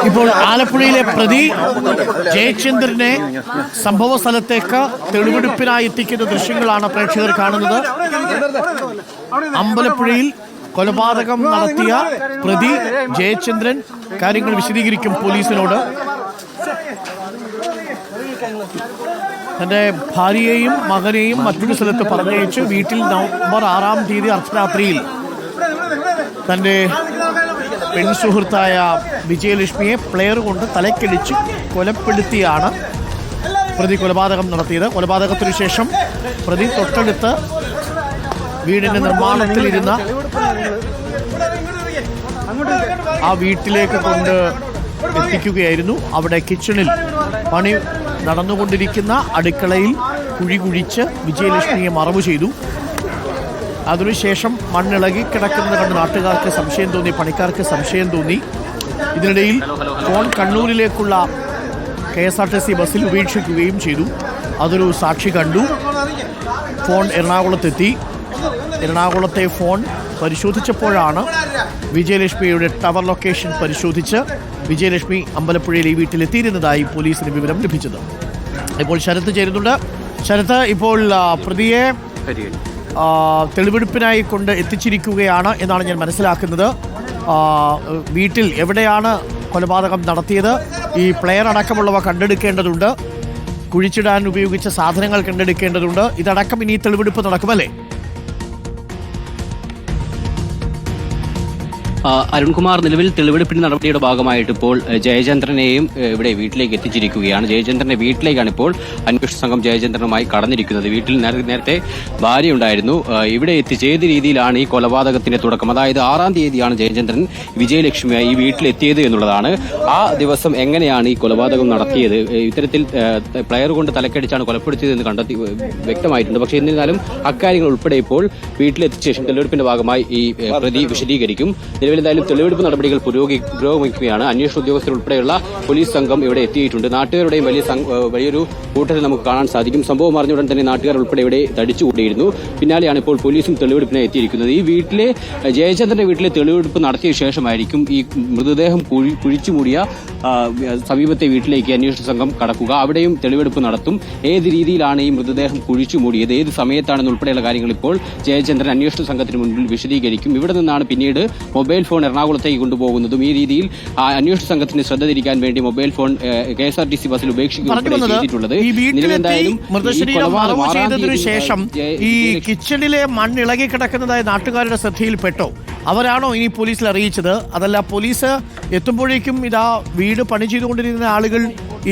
ഇപ്പോൾ ആലപ്പുഴയിലെ പ്രതി ജയചന്ദ്രനെ സംഭവ സ്ഥലത്തേക്ക് തെളിവെടുപ്പിനായി എത്തിക്കുന്ന ദൃശ്യങ്ങളാണ് പ്രേക്ഷകർ കാണുന്നത്. അമ്പലപ്പുഴയിൽ കൊലപാതകം നടത്തിയ പ്രതി ജയചന്ദ്രൻ കാര്യങ്ങൾ വിശദീകരിക്കും പോലീസിനോട്. തന്റെ ഭാര്യയെയും മകനെയും മറ്റൊരു സ്ഥലത്ത് പറഞ്ഞയച്ച് വീട്ടിൽ നവംബർ 6-ാം തീയതി അർദ്ധരാത്രിയിൽ തന്റെ പെൺസുഹൃത്തായ വിജയലക്ഷ്മിയെ പ്ലെയർ കൊണ്ട് തലക്കടിച്ച് കൊലപ്പെടുത്തിയാണ് പ്രതി കൊലപാതകം നടത്തിയത്. കൊലപാതകത്തിനു ശേഷം പ്രതി തൊട്ടടുത്ത് വീടിന്റെ നിർമ്മാണത്തിലിരുന്ന ആ വീട്ടിലേക്ക് കൊണ്ട് എത്തിക്കുകയായിരുന്നു. അവിടെ കിച്ചണിൽ പണി നടന്നുകൊണ്ടിരിക്കുന്ന അടുക്കളയിൽ കുഴി കുഴിച്ച് വിജയലക്ഷ്മിയെ മറവ് ചെയ്തു. അതിനുശേഷം മണ്ണിളകി കിടക്കുന്നത് കണ്ട് നാട്ടുകാർക്ക് സംശയം തോന്നി, പണിക്കാർക്ക് സംശയം തോന്നി. ഇതിനിടയിൽ ഫോൺ കണ്ണൂരിലേക്കുള്ള KSRTC ബസ്സിൽ ഉപേക്ഷിക്കുകയും ചെയ്തു. അതൊരു സാക്ഷി കണ്ടു. ഫോൺ എറണാകുളത്തെത്തി. എറണാകുളത്തെ ഫോൺ പരിശോധിച്ചപ്പോഴാണ് വിജയലക്ഷ്മിയുടെ ടവർ ലൊക്കേഷൻ പരിശോധിച്ച് വിജയലക്ഷ്മി അമ്പലപ്പുഴയിൽ ഈ വീട്ടിലെത്തിയിരുന്നതായി പോലീസിന് വിവരം ലഭിച്ചത്. ഇപ്പോൾ ശരത്ത് ചേരുന്നുണ്ട്. ശരത്ത്, ഇപ്പോൾ പ്രതിയെ തെളിവെടുപ്പിനായി കൊണ്ട് എത്തിച്ചിരിക്കുകയാണ് എന്നാണ് ഞാൻ മനസ്സിലാക്കുന്നത്. വീട്ടിൽ എവിടെയാണ് കൊലപാതകം നടത്തിയത്? ഈ പ്ലെയർ അടക്കമുള്ളവ കണ്ടെടുക്കേണ്ടതുണ്ട്. കുഴിച്ചിടാൻ ഉപയോഗിച്ച സാധനങ്ങൾ കണ്ടെടുക്കേണ്ടതുണ്ട്. ഇതടക്കം ഇനി തെളിവെടുപ്പ് നടക്കുമല്ലേ? അരുൺകുമാർ, നിലവിൽ തെളിവെടുപ്പിന്റെ നടപടിയുടെ ഭാഗമായിട്ട് ഇപ്പോൾ ജയചന്ദ്രനെയും ഇവിടെ വീട്ടിലേക്ക് എത്തിച്ചിരിക്കുകയാണ്. ജയചന്ദ്രന്റെ വീട്ടിലേക്കാണ് ഇപ്പോൾ അന്വേഷണ സംഘം ജയചന്ദ്രനുമായി കടന്നിരിക്കുന്നത്. വീട്ടിൽ നേരത്തെ ഭാര്യ ഉണ്ടായിരുന്നു. ഇവിടെ എത്തിച്ച് ഏത് രീതിയിലാണ് ഈ കൊലപാതകത്തിന്റെ തുടക്കം, അതായത് 6-ാം തീയതിയാണ് ജയചന്ദ്രൻ വിജയലക്ഷ്മിയായി ഈ വീട്ടിലെത്തിയത് എന്നുള്ളതാണ്. ആ ദിവസം എങ്ങനെയാണ് ഈ കൊലപാതകം നടത്തിയത്, ഇത്തരത്തിൽ പ്ലെയർ കൊണ്ട് തലക്കടിച്ചാണ് കൊലപ്പെടുത്തിയതെന്ന് കണ്ടെത്തി വ്യക്തമായിട്ടുണ്ട്. പക്ഷേ എന്നിരുന്നാലും അക്കാര്യങ്ങൾ ഉൾപ്പെടെ ഇപ്പോൾ വീട്ടിലെത്തിച്ച ശേഷം തെളിവെടുപ്പിന്റെ ഭാഗമായി ഈ പ്രതി വിശദീകരിക്കും. എന്തായാലും തെളിവെടുപ്പ് നടപടികൾ പുരോഗമിക്കുകയാണ്. അന്വേഷണ ഉദ്യോഗസ്ഥർ ഉൾപ്പെടെയുള്ള പോലീസ് സംഘം ഇവിടെ എത്തിയിട്ടുണ്ട്. നാട്ടുകാരുടെയും വലിയൊരു കൂട്ടത്തിൽ നമുക്ക് കാണാൻ സാധിക്കും. സംഭവം അറിഞ്ഞുടൻ തന്നെ നാട്ടുകാർ ഉൾപ്പെടെ ഇവിടെ തടിച്ചുകൂടിയിരുന്നു. പിന്നാലെയാണ് ഇപ്പോൾ പോലീസും തെളിവെടുപ്പിനായി എത്തിയിരിക്കുന്നത്. ഈ വീട്ടിലെ ജയചന്ദ്രന്റെ വീട്ടിലെ തെളിവെടുപ്പ് നടത്തിയ ശേഷമായിരിക്കും ഈ മൃതദേഹം കുഴിച്ചുമൂടിയ സമീപത്തെ വീട്ടിലേക്ക് അന്വേഷണ സംഘം കടക്കുക. അവിടെയും തെളിവെടുപ്പ് നടത്തും. ഏത് രീതിയിലാണ് ഈ മൃതദേഹം കുഴിച്ചുമൂടിയത്, ഏത് സമയത്താണെന്ന് ഉൾപ്പെടെയുള്ള കാര്യങ്ങൾ ഇപ്പോൾ ജയചന്ദ്രൻ അന്വേഷണ സംഘത്തിന് മുൻപിൽ വിശദീകരിക്കും. ഇവിടെ നിന്നാണ് പിന്നീട് മൊബൈൽ ഫോൺ എറണാകുളത്തേക്ക് കൊണ്ടുപോകുന്നതും ഈ രീതിയിൽ ആന്വേഷണ സംഘത്തിന് ശ്രദ്ധ തിരിക്കാൻ വേണ്ടി മൊബൈൽ ഫോൺ KSRTC ബസ്സിൽ ഉപേക്ഷിക്കുകയും ചെയ്തിട്ടുള്ളത്. ശേഷം ഈ കിച്ചണിലെ മണ്ണിളകി കിടക്കുന്നതായി നാട്ടുകാരുടെ ശ്രദ്ധയിൽപ്പെട്ടോ? അവരാണോ ഇനി പോലീസിൽ അറിയിച്ചത്? അതല്ല, പോലീസ് എത്തുമ്പോഴേക്കും ഇതാ വീട് പണി ചെയ്തുകൊണ്ടിരുന്ന ആളുകൾ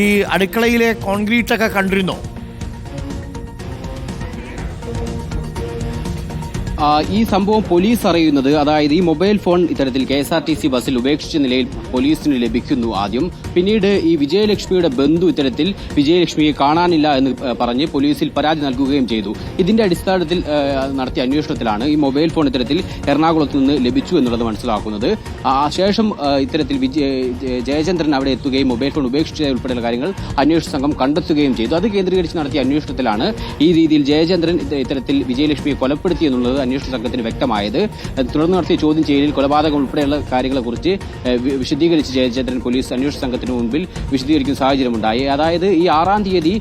ഈ അടുക്കളയിലെ കോൺക്രീറ്റ് ഒക്കെ കണ്ടിരുന്നോ? ഈ സംഭവം പോലീസ് അറിയുന്നത്, അതായത് ഈ മൊബൈൽ ഫോൺ ഇത്തരത്തിൽ KSRTC ബസ്സിൽ ഉപേക്ഷിച്ച നിലയിൽ പോലീസിന് ലഭിക്കുന്നു ആദ്യം. പിന്നീട് ഈ വിജയലക്ഷ്മിയുടെ ബന്ധു ഇത്തരത്തിൽ വിജയലക്ഷ്മിയെ കാണാനില്ല എന്ന് പറഞ്ഞ് പോലീസിൽ പരാതി നൽകുകയും ചെയ്തു. ഇതിന്റെ അടിസ്ഥാനത്തിൽ നടത്തിയ അന്വേഷണത്തിലാണ് ഈ മൊബൈൽ ഫോൺ ഇത്തരത്തിൽ എറണാകുളത്ത് നിന്ന് ലഭിച്ചു എന്നുള്ളത് മനസ്സിലാക്കുന്നത്. ശേഷം ഇത്തരത്തിൽ ജയചന്ദ്രൻ അവിടെ എത്തുകയും മൊബൈൽ ഫോൺ ഉപേക്ഷിച്ച ഉൾപ്പെടെയുള്ള കാര്യങ്ങൾ അന്വേഷണ സംഘം കണ്ടെത്തുകയും ചെയ്തു. അത് കേന്ദ്രീകരിച്ച് നടത്തിയ അന്വേഷണത്തിലാണ് ഈ രീതിയിൽ ജയചന്ദ്രൻ ഇത്തരത്തിൽ വിജയലക്ഷ്മിയെ കൊലപ്പെടുത്തി എന്നുള്ളത് അന്വേഷണ സംഘത്തിന് വ്യക്തമായത്. തുടർന്ന് നടത്തിയ ചോദ്യം ചെയ്യലിൽ കൊലപാതകം ഉൾപ്പെടെയുള്ള കാര്യങ്ങളെക്കുറിച്ച് വിശദീകരിച്ച് ജയചന്ദ്രൻ പോലീസ് അന്വേഷണ സംഘത്തിന് മുൻപിൽ വിശദീകരിക്കുന്ന സാഹചര്യമുണ്ടായി. അതായത് ഈ 6-ാം തീയതി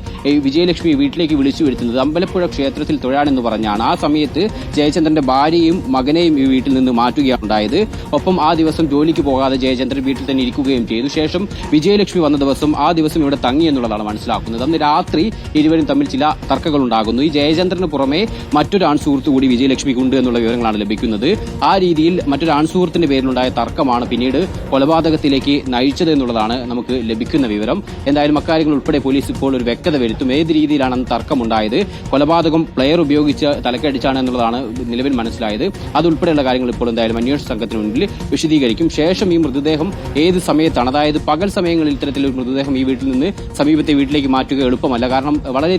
വിജയലക്ഷ്മി വീട്ടിലേക്ക് വിളിച്ചു വരുത്തുന്നത് അമ്പലപ്പുഴ ക്ഷേത്രത്തിൽ തൊഴാനെന്ന് പറഞ്ഞാണ്. ആ സമയത്ത് ജയചന്ദ്രന്റെ ഭാര്യയും മകനെയും ഈ വീട്ടിൽ നിന്ന് മാറ്റുകയാണ് ഉണ്ടായത്. ഒപ്പം ആ ദിവസം ജോലിക്ക് പോകാതെ ജയചന്ദ്രൻ വീട്ടിൽ തന്നെ ഇരിക്കുകയും ചെയ്തു. ശേഷം വിജയലക്ഷ്മി വന്ന ദിവസം ആ ദിവസം ഇവിടെ തങ്ങി എന്നുള്ളതാണ് മനസ്സിലാക്കുന്നത്. അന്ന് രാത്രി ഇരുവരും തമ്മിൽ ചില തർക്കങ്ങൾ ഉണ്ടാകുന്നു. ഈ ജയചന്ദ്രന് പുറമെ മറ്റൊരു ആൺസുഹൃത്ത് കൂടി വിജയലക്ഷ്മിക്കുണ്ട് എന്നുള്ള വിവരങ്ങളാണ് ലഭിക്കുന്നത്. ആ രീതിയിൽ മറ്റൊരു ആൺസുഹൃത്തിന്റെ പേരിലുണ്ടായ തർക്കമാണ് പിന്നീട് കൊലപാതകത്തിലേക്ക് നയിച്ചത് എന്നുള്ളതാണ് നമുക്ക് ലഭിക്കുന്ന വിവരം. എന്തായാലും അക്കാര്യങ്ങൾ ഉൾപ്പെടെ പോലീസ് ഇപ്പോൾ ഒരു വ്യക്തത വരുത്തും. ഏത് രീതിയിലാണ് അന്ന് തർക്കമുണ്ടായത്, കൊലപാതകം പ്ലെയർ ഉപയോഗിച്ച് തലക്കടിച്ചാണ് എന്നുള്ളതാണ് നിലവിൽ മനസ്സിലായത്. അതുൾപ്പെടെയുള്ള കാര്യങ്ങൾ ഇപ്പോൾ എന്തായാലും അന്വേഷണ സംഘത്തിന് മുൻപിൽ വിശദീകരിക്കും. ശേഷം ഈ മൃതദേഹം ഏത് സമയത്താണ്, അതായത് പകൽ സമയങ്ങളിൽ ഇത്തരത്തിലൊരു മൃതദേഹം ഈ വീട്ടിൽ നിന്ന് സമീപത്തെ വീട്ടിലേക്ക് മാറ്റുക എളുപ്പമല്ല. കാരണം വളരെ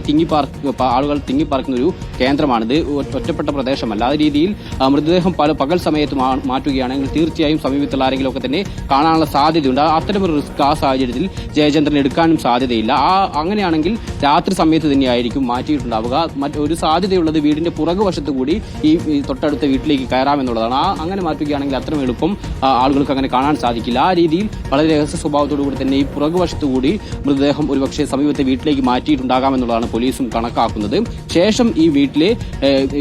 ആളുകൾ തിങ്ങിപ്പാർക്കുന്ന ഒരു കേന്ദ്രമാണിത്, ഒറ്റപ്പെട്ട പ്രദേശമല്ല. ആ രീതിയിൽ മൃതദേഹം പകൽ സമയത്ത് മാറ്റുകയാണെങ്കിൽ തീർച്ചയായും സമീപത്തുള്ള ആരെങ്കിലും ഒക്കെ തന്നെ കാണാനുള്ള സാധ്യതയുണ്ട്. അത്തരമൊരു റിസ്ക് ആ സാഹചര്യത്തിൽ ജയചന്ദ്രൻ എടുക്കാനും സാധ്യതയില്ല. അങ്ങനെയാണെങ്കിൽ രാത്രി സമയത്ത് തന്നെയായിരിക്കും മാറ്റിയിട്ടുണ്ടാവുക. മറ്റൊരു സാധ്യതയുള്ളത് വീടിന്റെ പുറകുവശത്ത് കൂടി ഈ തൊട്ടടുത്ത വീട്ടിലേക്ക് കയറാമെന്നുള്ളതാണ്. അങ്ങനെ മാറ്റുകയാണെങ്കിൽ അത്രയും എളുപ്പം ആളുകൾക്ക് അങ്ങനെ കാണാൻ സാധിക്കില്ല. ആ രീതിയിൽ വളരെ രഹസ്യ സ്വഭാവത്തോടു കൂടി തന്നെ ഈ പുറകുവശത്ത് കൂടി മൃതദേഹം ഒരുപക്ഷെ സമീപത്തെ വീട്ടിലേക്ക് മാറ്റിയിട്ടുണ്ടാകാമെന്നുള്ളതാണ് പോലീസും കണക്കാക്കുന്നത്. ശേഷം ഈ വീട്ടിലെ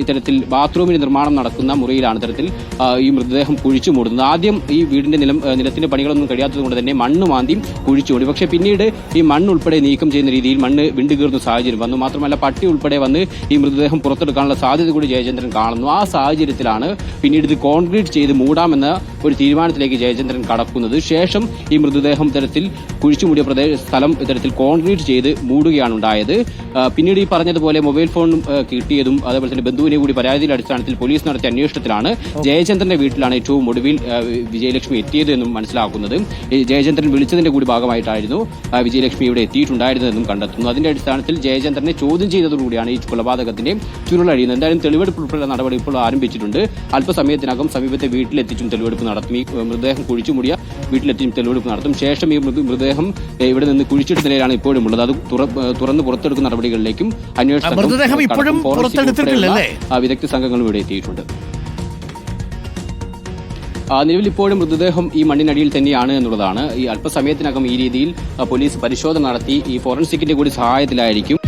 ഇത്തരത്തിൽ ബാത്റൂമിന് നിർമ്മാണം നടക്കുന്ന മുറിയിലാണ് ഇത്തരത്തിൽ ഈ മൃതദേഹം കുഴിച്ചു മൂടുന്നത്. ആദ്യം ഈ വീടിന്റെ നിലത്തിന്റെ പണികളൊന്നും കഴിയാത്തത് കൊണ്ട് തന്നെ മണ്ണ് മാന്തി കുഴിച്ചു മൂടി. പക്ഷേ പിന്നീട് ഈ മണ്ണ് ഉൾപ്പെടെ നീക്കം ചെയ്യുന്ന രീതിയിൽ മണ്ണ് വിണ്ടുകീറുന്ന സാഹചര്യം വന്നു. മാത്രമല്ല പട്ടി ഉൾപ്പെടെ വന്ന് ഈ മൃതദേഹം പുറത്തെടുക്കാനുള്ള സാധ്യത കൂടി ജയചന്ദ്രൻ കാണുന്നു. ആ സാഹചര്യത്തിലാണ് പിന്നീട് ഇത് കോൺക്രീറ്റ് ചെയ്ത് മൂടാമെന്ന ഒരു തീരുമാനത്തിലേക്ക് ജയചന്ദ്രൻ കടക്കുന്നത്. ശേഷം ഈ മൃതദേഹം ഇത്തരത്തിൽ കുഴിച്ചുമൂടിയ സ്ഥലം ഇത്തരത്തിൽ കോൺക്രീറ്റ് ചെയ്ത് മൂടുകയാണ് ഉണ്ടായത്. പിന്നീട് ഈ പറഞ്ഞതുപോലെ മൊബൈൽ ഫോൺ കിട്ടിയതും അതേപോലെ തന്നെ ബന്ധുവിനെ കൂടി പരാതിയുടെ അടിസ്ഥാനത്തിൽ പോലീസ് നടത്തിയ അന്വേഷണത്തിലാണ് ജയചന്ദ്രന്റെ വീട്ടിലാണ് ഏറ്റവും ഒടുവിൽ വിജയലക്ഷ്മി എത്തിയത് എന്നും മനസ്സിലാക്കുന്നത്. ജയചന്ദ്രൻ വിളിച്ചതിന്റെ കൂടി ഭാഗമായിട്ടായിരുന്നു വിജയലക്ഷ്മി ഇവിടെ എത്തിയിട്ടുണ്ടായിരുന്നതെന്നും കണ്ടെത്തുന്നു. അതിന്റെ അടിസ്ഥാനത്തിൽ ജയചന്ദ്രനെ ചോദ്യം ചെയ്തതോടുകൂടിയാണ് ഈ കൊലപാതകത്തിന്റെ ചുരുളഴിയുന്നത്. എന്തായാലും തെളിവെടുപ്പ് ഉൾപ്പെടെ നടപടി ഇപ്പോൾ ആരംഭിച്ചിട്ടുണ്ട്. അല്പസമയത്തിനകം സമീപത്തെ വീട്ടിലെത്തിച്ചും തെളിവെടുപ്പ് നടത്തും. ഈ മൃതദേഹം കുഴിച്ചുമൂടിയ വീട്ടിലെത്തിച്ചും തെളിവെടുപ്പ് നടത്തും. ശേഷം ഈ മൃതദേഹം ഇവിടെ നിന്ന് കുഴിച്ചിട്ട നിലയിലാണ് ഇപ്പോഴും ഉള്ളത്. അത് തുറന്ന് പുറത്തെടുക്കുന്ന നടപടികളിലേക്കും അന്വേഷണ വിദഗ്ധ സംഘങ്ങളും ഇവിടെ എത്തിയിട്ടുണ്ട്. നിലവിൽ ഇപ്പോഴും മൃതദേഹം ഈ മണ്ണിനടിയിൽ തന്നെയാണ് എന്നുള്ളതാണ്. ഈ അല്പസമയത്തിനകം ഈ രീതിയിൽ പോലീസ് പരിശോധന നടത്തി ഈ ഫോറൻസിക്കിന്റെ കൂടി സഹായത്തിലായിരിക്കും